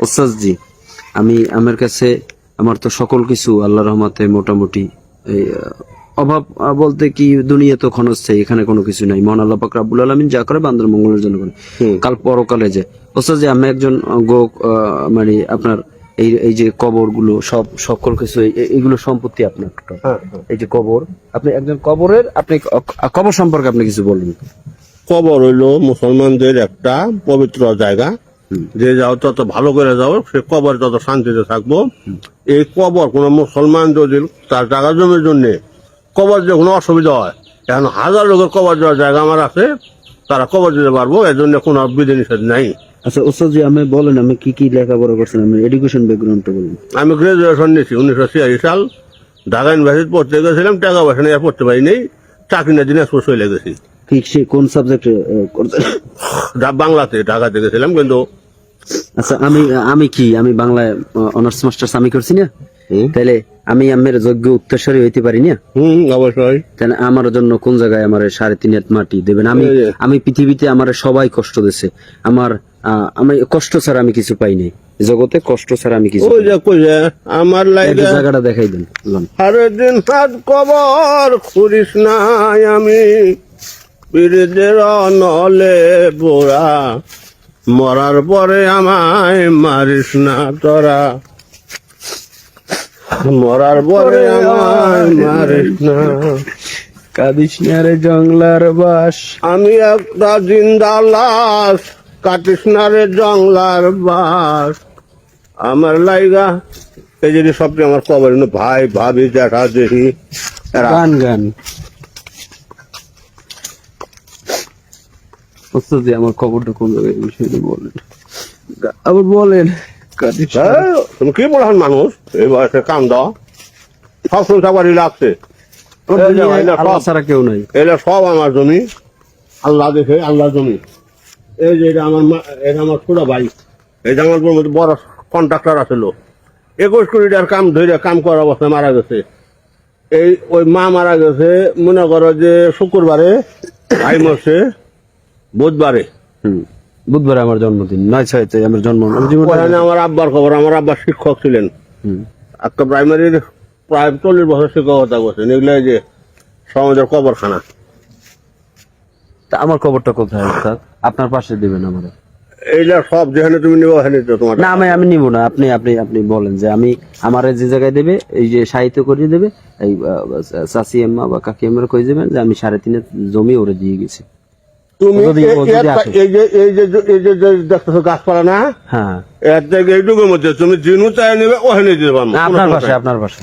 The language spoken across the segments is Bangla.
ওস্তাদ জি, আমার কাছে আমার তো সকল কিছু আল্লাহর রহমতে মোটামুটি এই, অভাব বলতে কি দুনিয়া তো ক্ষণস্থায়ী, এখানে কোনো কিছু নাই। মহান আল্লাহ পাক রাব্বুল আলামিন যা করে বান্দার মঙ্গলের জন্য করে। কাল পরকালে যে ওস্তাদ জি, আমি একজন মানে আপনার এই এই যে কবর গুলো সব সকল কিছু এইগুলো সম্পত্তি আপনার। এই যে কবর, আপনি একজন কবরের, আপনি কবর সম্পর্কে আপনি কিছু বলুন। কবর হইলো মুসলমানদের একটা পবিত্র জায়গা, যে যাও তত ভালো করে যাও, সে কবর তত শান্তিতে থাকবো। এই কবর কোন মুসলমান যদি তার জায়গা জমির জন্য কবর যে কোনো অসুবিধা হয়, এখন হাজার লোকের কবর দেওয়ার জায়গা আমার আছে, তারা কবর দিতে পারবো, এর জন্য কোনো বিধি নিষেধ নাই। আচ্ছা ওস্তাদ জি, আমি বলেন আমি কি কি লেখাপড়া করছেন, আমি এডুকেশন ব্যাকগ্রাউন্ডটা বলুন। আমি গ্রাজুয়েশন নিয়েছি 1986 সাল, ঢাকা ইউনিভার্সিটি পড়তে গেছিলাম, টাকা পয়সা নিয়ে পড়তে পারিনি, চাকরি না দিনাজপুর চলে গেছি। ঠিক সে কোন সাবজেক্টে করছেন? বাংলাতে ঢাকাতে গেছিলাম, কিন্তু আচ্ছা আমি বাংলায় অনার্স মাস্টার্স আমি করছি না, তাহলে আমি আমার যোগ্য উত্তরসূরি হইতে পারি না? অবশ্যই। তাহলে আমার জন্য কোন জায়গায় আমার 3.5 হাত মাটি দেবেন? আমি পৃথিবীতে আমার সবাই কষ্ট দিছে, আমি কষ্ট ছাড়া আমি কিছু পাই নাই জগতে, কষ্ট ছাড়া আমি কিছু আমার লাইগা জায়গাটা দেখাই দেন। সারাদিন হাত কবর করিস নাই আমি, পীরদের নলে বোরা, মরার পরে আমায় মারিস না তোরা, মরার পরে আমায় মারিস না, কাঁদিস না রে জংলার বাস, আমি একটা জিন্দা লাশ, কাটিস না রে জংলার বাস। আমার লাইগা এই যে সবচেয়ে আমার কবর ভাই ভাবি জ্যাঠা দেখি গান গান ওস্তাদ জি, আমার খবরটা কোন জায়গায় বিষয়টা বলেন, আবার বলেন। তুমি কি বলছেন মানুষ এই বয়সে কাম দাও, সব সংসার বাড়ি লাগছে, আল্লাহ ছাড়া কেউ নাই, এটা সব আমার জমি, আল্লাহ দেখে আল্লাহ জমি। এই যে এটা আমার ছোট ভাই, এই যে আমার বড় কন্ট্রাক্টর আছিল, 21 কোটি টাকার কাম ধরে কাম করার অবস্থায় মারা গেছে। ওই মা মারা গেছে মনে করো যে শুক্রবারে, ভাই মরছে বুধবারে। বুধবারে আমার জন্মদিন, 9/6 আমার জন্ম। আমার আব্বার খবর, আমার আব্বা শিক্ষক ছিলেন, একটা প্রাইমারির প্রায় 40 বছর শিক্ষকতা করছেন। এগুলো যে সমাজের কবরখানা। তা আমার খবরটা কোথায় ওস্তাদ? আপনার পাশে দিবেন আমার। এইটা সব যেখানে তুমি নিবো ওখানে তোমার না, আমি নিব না, আপনি আপনি আপনি বলেন যে আমি আমার যে জায়গায় দেবে, এই যে সাহিত্য করিয়ে দেবে, এই চাচি আম্মা বা কাকি আম্মার কই দেবেন যে আমি 3.5 হাত জমি ওরে দিয়ে গেছি। তুমি এই যে দেখতেছো গাছপালা না, হ্যাঁ, এর থেকে এইটুকুর মধ্যে তুমি জিনু চাই নেবে ওখানে দিতে পারবো। আপনার পাশে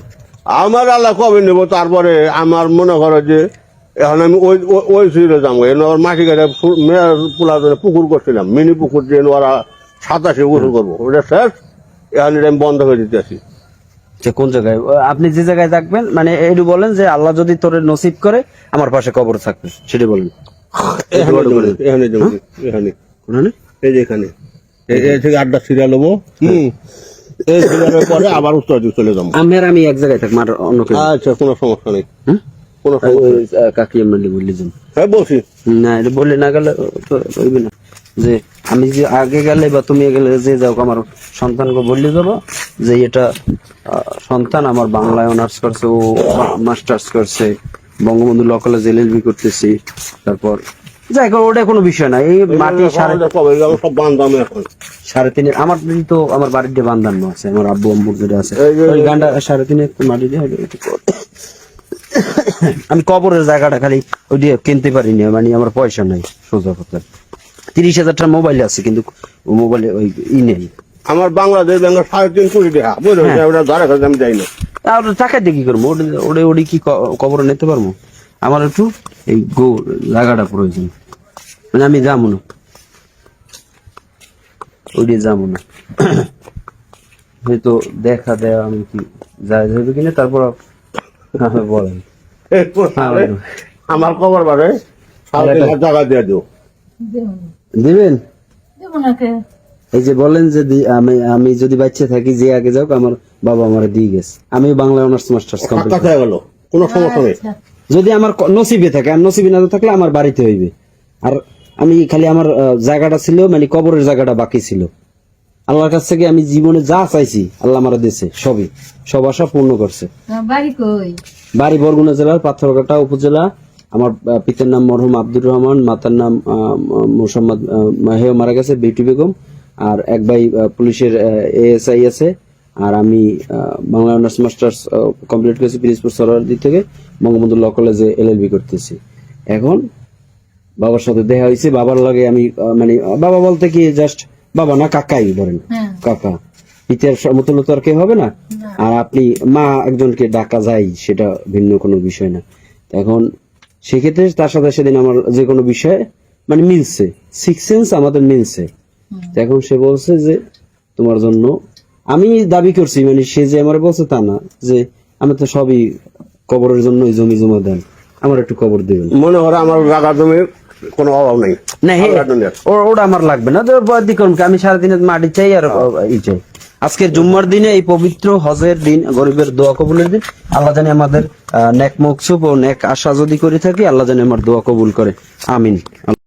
আমার আল্লাহ কবে নেবো, তারপরে আমার মনে করো যে এখন আমি ওই সিরে যাবো। এবার মাটি কাটে পোলা পুকুর করছিলাম, মিনি পুকুর, যে ওরা 27 গোসল করবো, ওটা শেষ। এখন এটা আমি বন্ধ করে দিতে আসি। কোন জায়গায় আপনি যে জায়গায় থাকবেন, মানে এইটু বলেন যে আল্লাহ যদি তোর নসিব করে আমার পাশে কবর থাকবে, সেটা বলেন। এখানে এই যে এখানে থেকে 8টা সিরিয়াল হবো, এই সিরিয়ালের পরে আবার উত্তর দিকে চলে যাবো। আমি এক জায়গায় থাকবো, আর অন্য কেউ। আচ্ছা, কোনো সমস্যা নেই। কাকি এমনি বললি যান। হ্যাঁ বলছি না, এটা বললে না গেলে তো হইবে না, যে আমি যে আগে গেলে বা তুমি গেলে যে যাও, আমার সন্তানকে বললে যাবো যে এটা সন্তান আমার বাংলায় অনার্স করছে, ও মাস্টার্স করছে, বঙ্গবন্ধু ল কলেজে LLB করতেছি, তারপর যাই হোক ওটা কোনো বিষয় না। এই মাটি সব বান্ধব এখন 3.5 আমার দিন তো আমার বাড়ির দিয়ে বান্ধানো আছে, আমার আব্বু আম্মুর যেটা আছে, ওই গান্ডা 3.5 একটু মাটি দিয়ে আমি কবরের জায়গাটা খালি ওই দিয়ে কিনতে পারিনি, মানে আমার পয়সা নাই সোজা কথা। 30,000 টাকা মোবাইল আছে, কিন্তু মোবাইলে ওই নেই। আমার বাংলাদেশ ব্যাংকের 3.5 কোটি টাকা ওটা ধরে কাছে আমি যাই না। আর টাকা দিয়ে কি করবো? ওটা কি কবরে নিতে পারবো? আমার একটু এই জায়গাটা প্রয়োজন, মানে আমি যাবো না, ওই দিয়ে যাবো না। হয়তো দেখা দেয় আমি কি যায় যাবে কিনা, তারপর বলেন। আমার খবর বারে জায়গা দিয়ে দিও, দিবেন। এই যে বলেন যে আমি যদি বাচ্চা থাকি, যে আগে যাও, আমার বাবা আমার দিয়ে গেছে, আমি বাংলা অনার্স মাস্টার্স কমপ্লিট হয়ে গেল, কোনো সমস্যা নেই। যদি আমার নসিবে থাকে, আর নসিবে না থাকলে আমার বাড়িতে হইবে। আর আমি খালি আমার জায়গাটা ছিল, মানে কবরের জায়গাটা বাকি ছিল, আল্লাহর কাছ থেকে আমি জীবনে যা চাইছি আল্লাহ আমার দিয়েছে, সব আশা পূর্ণ করছে। তোমার বাড়ি কই? বাড়ি বরগুনা জেলার পাথরঘাটা উপজেলা। আমার পিতার নাম মরহুম আব্দুর রহমান, মাতার নাম মোসাম্মদ, হেও মারা গেছে বিউটি বেগম। আর এক ভাই পুলিশের এএসআই আছে। আর আমি বাংলা অনার্স মাস্টার্স কমপ্লিট করেছি পিরিজপুর সরোয়ারদি থেকে, বঙ্গবন্ধু ল কলেজে এলএলবি করতেছি। এখন বাবার সাথে দেখা হয়েছে, বাবার লাগে আমি মানে বাবা বলতে কি জাস্ট বাবা না, কাকাই ধরেন, হ্যাঁ। কাকা। পিতার মতো তো আর কেউ হবে না। আর আপনি মা একজনকে ডাকা যায়, সেটা ভিন্ন কোনো বিষয় না। এখন সেক্ষেত্রে তার সাথে সেদিন আমার যে কোনো বিষয়ে মানে মিলছে, সিক্স সেন্স আমাদের মিলছে। তো এখন সে বলছে যে তোমার জন্য আমি দাবি করছি, মানে সে যে আমার বলছে তা না, যে আমি তো সবই কবরের জন্য জমি জমা দেন, আমার একটু কবর দেবেন। মনে হয় আমার জায়গা জমি কোনো অভাব নেই। না আল্লাহর দুনিয়ার। ওটা আমার লাগবে না, আমি সারাদিনের মাটি চাই আর ই চাই। আজকের জুম্মার দিনে, এই পবিত্র হজের দিন, গরিবের দোয়া কবুলের দিন, আল্লাহ জানি আমাদের নেক মকসুব ও নেক আশা যদি করে থাকি, আল্লাহ জানি আমার দোয়া কবুল করে। আমিন।